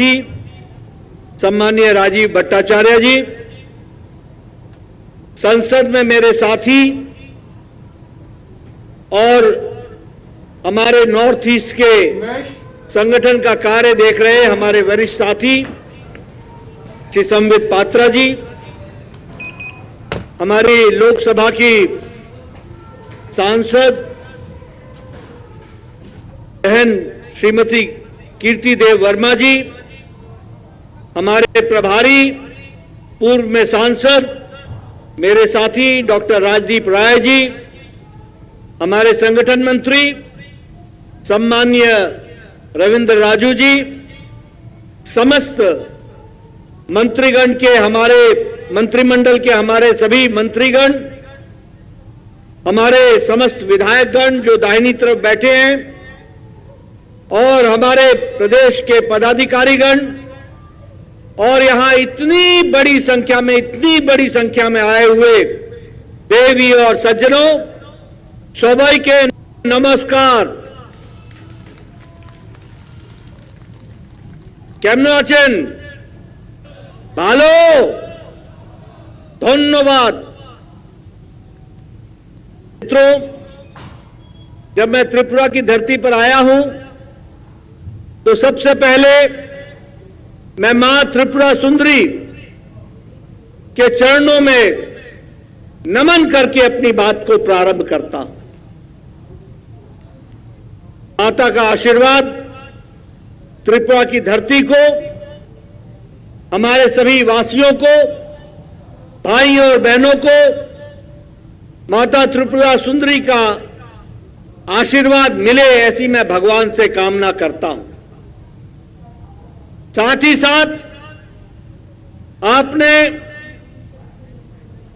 जी, सम्मानीय राजीव भट्टाचार्य जी, संसद में मेरे साथी और हमारे नॉर्थ ईस्ट के संगठन का कार्य देख रहे हमारे वरिष्ठ साथी श्री संबित पात्रा जी, हमारी लोकसभा की सांसद बहन श्रीमती कीर्ति देव वर्मा जी, हमारे प्रभारी पूर्व में सांसद मेरे साथी डॉक्टर राजदीप राय जी, हमारे संगठन मंत्री सम्माननीय रविंद्र राजू जी, समस्त मंत्रीगण के हमारे मंत्रिमंडल के हमारे सभी मंत्रीगण, हमारे समस्त विधायकगण जो दाहिनी तरफ बैठे हैं और हमारे प्रदेश के पदाधिकारीगण और यहां इतनी बड़ी संख्या में आए हुए देवी और सज्जनों, सभी के नमस्कार। केमन आছেন? ভালো, धन्यवाद। मित्रों, जब मैं त्रिपुरा की धरती पर आया हूं तो सबसे पहले मैं मां त्रिपुरा सुंदरी के चरणों में नमन करके अपनी बात को प्रारंभ करता हूं। माता का आशीर्वाद त्रिपुरा की धरती को, हमारे सभी वासियों को, भाई और बहनों को माता त्रिपुरा सुंदरी का आशीर्वाद मिले, ऐसी मैं भगवान से कामना करता हूं। साथ ही साथ आपने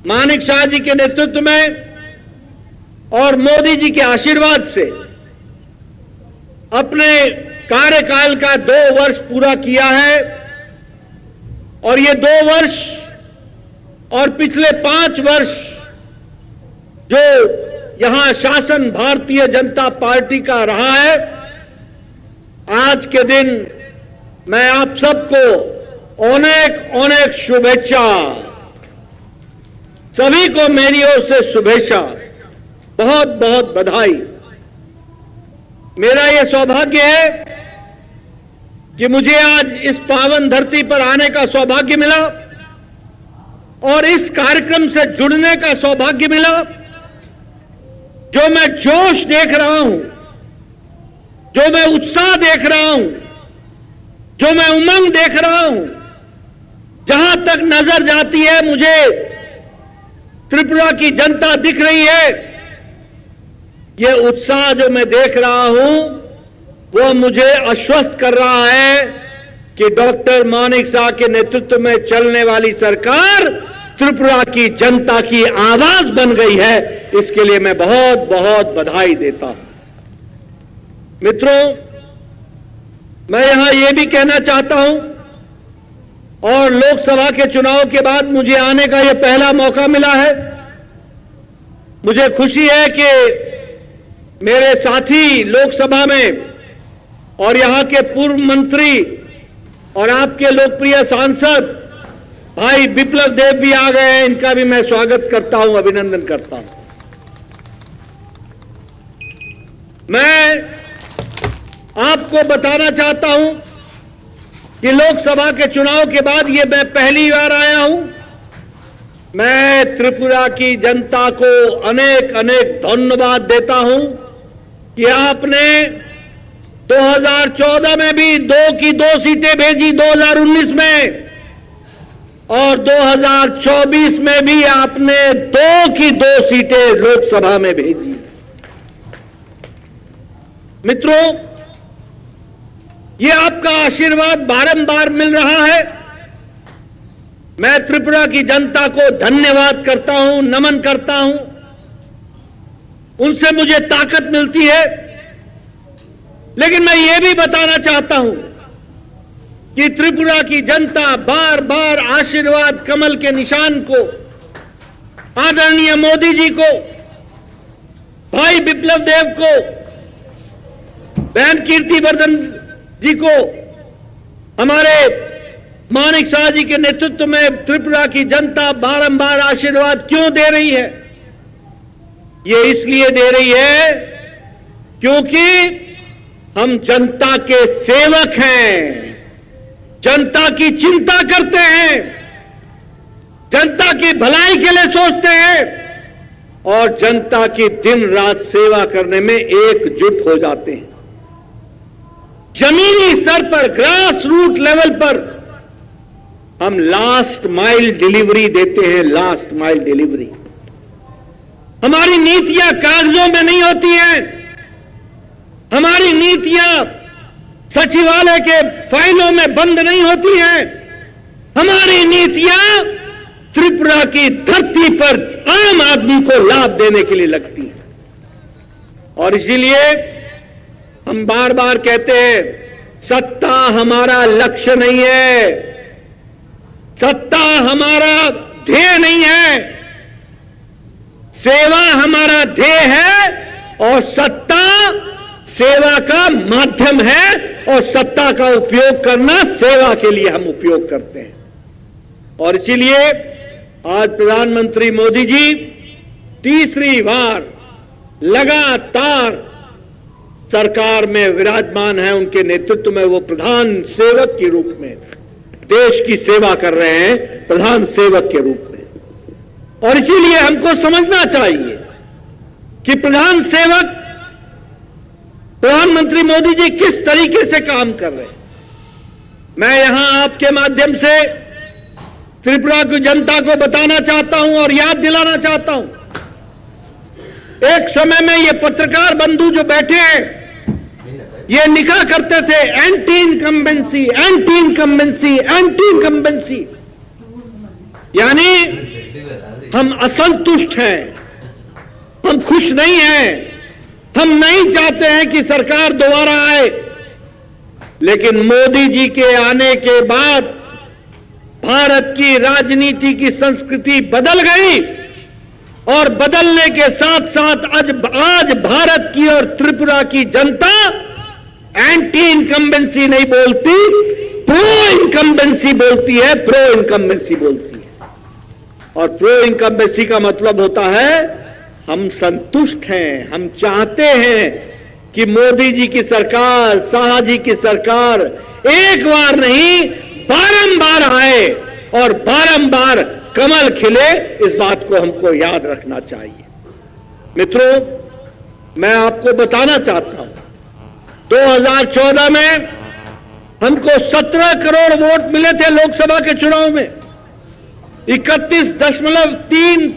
मानिक शाह जी के नेतृत्व में और मोदी जी के आशीर्वाद से अपने कार्यकाल का 2 वर्ष पूरा किया है और ये 2 वर्ष और पिछले 5 वर्ष जो यहां शासन भारतीय जनता पार्टी का रहा है, आज के दिन मैं आप सबको अनेक शुभेच्छा, सभी को मेरी ओर से शुभेच्छा, बहुत बहुत बधाई। मेरा यह सौभाग्य है कि मुझे आज इस पावन धरती पर आने का सौभाग्य मिला और इस कार्यक्रम से जुड़ने का सौभाग्य मिला। जो मैं जोश देख रहा हूं, जो मैं उत्साह देख रहा हूं, जो मैं उमंग देख रहा हूं, जहां तक नजर जाती है मुझे त्रिपुरा की जनता दिख रही है। यह उत्साह जो मैं देख रहा हूं वो मुझे आश्वस्त कर रहा है कि डॉक्टर मानिक शाह के नेतृत्व में चलने वाली सरकार त्रिपुरा की जनता की आवाज बन गई है। इसके लिए मैं बहुत बहुत बधाई देता हूं। मित्रों, मैं यहां यह भी कहना चाहता हूं और लोकसभा के चुनाव के बाद मुझे आने का यह पहला मौका मिला है। मुझे खुशी है कि मेरे साथी लोकसभा में और यहां के पूर्व मंत्री और आपके लोकप्रिय सांसद भाई बिप्लब देव भी आ गए हैं। इनका भी मैं स्वागत करता हूं, अभिनंदन करता हूं। मैं आपको बताना चाहता हूं कि लोकसभा के चुनाव के बाद ये मैं पहली बार आया हूं। मैं त्रिपुरा की जनता को अनेक धन्यवाद देता हूं कि आपने 2014 में भी 2 की 2 सीटें भेजी, 2019 में, और 2024 में भी आपने 2 की 2 सीटें लोकसभा में भेजी। मित्रों, ये आपका आशीर्वाद बारंबार मिल रहा है। मैं त्रिपुरा की जनता को धन्यवाद करता हूं, नमन करता हूं। उनसे मुझे ताकत मिलती है। लेकिन मैं ये भी बताना चाहता हूं कि त्रिपुरा की जनता बार बार आशीर्वाद कमल के निशान को, आदरणीय मोदी जी को, भाई बिप्लब देव को, बहन कीर्ति वर्धन जी को हमारे मानिक शाह जी के नेतृत्व में त्रिपुरा की जनता बारंबार आशीर्वाद क्यों दे रही है? ये इसलिए दे रही है क्योंकि हम जनता के सेवक हैं, जनता की चिंता करते हैं, जनता की भलाई के लिए सोचते हैं और जनता की दिन रात सेवा करने में एकजुट हो जाते हैं। जमीनी स्तर पर, ग्रास रूट लेवल पर हम लास्ट माइल डिलीवरी देते हैं, लास्ट माइल डिलीवरी। हमारी नीतियां कागजों में नहीं होती हैं, हमारी नीतियां सचिवालय के फाइलों में बंद नहीं होती हैं, हमारी नीतियां त्रिपुरा की धरती पर आम आदमी को लाभ देने के लिए लगती हैं। और इसीलिए हम बार बार कहते हैं, सत्ता हमारा लक्ष्य नहीं है, सत्ता हमारा ध्येय नहीं है, सेवा हमारा ध्येय है और सत्ता सेवा का माध्यम है और सत्ता का उपयोग करना सेवा के लिए हम उपयोग करते हैं। और इसीलिए आज प्रधानमंत्री मोदी जी तीसरी बार लगातार सरकार में विराजमान है, उनके नेतृत्व में वो प्रधान सेवक के रूप में देश की सेवा कर रहे हैं, प्रधान सेवक के रूप में। और इसीलिए हमको समझना चाहिए कि प्रधान सेवक प्रधानमंत्री मोदी जी किस तरीके से काम कर रहे हैं। मैं यहां आपके माध्यम से त्रिपुरा की जनता को बताना चाहता हूं और याद दिलाना चाहता हूं, एक समय में ये पत्रकार बंधु जो बैठे हैं ये लिखा करते थे anti incumbency, anti incumbency, anti incumbency, यानी हम असंतुष्ट हैं, हम खुश नहीं हैं, हम नहीं चाहते हैं कि सरकार दोबारा आए। लेकिन मोदी जी के आने के बाद भारत की राजनीति की संस्कृति बदल गई और बदलने के साथ साथ आज भारत की और त्रिपुरा की जनता एंटी इनकम्बेंसी नहीं बोलती, प्रो इनकम्बेंसी बोलती है, प्रो इनकम्बेंसी बोलती है। और प्रो इनकम्बेंसी का मतलब होता है हम संतुष्ट हैं, हम चाहते हैं कि मोदी जी की सरकार, शाह जी की सरकार एक बार नहीं बारंबार आए और बारंबार कमल खिले। इस बात को हमको याद रखना चाहिए। मित्रों, मैं आपको बताना चाहता हूं 2014 में हमको 17 करोड़ वोट मिले थे लोकसभा के चुनाव में, 31.3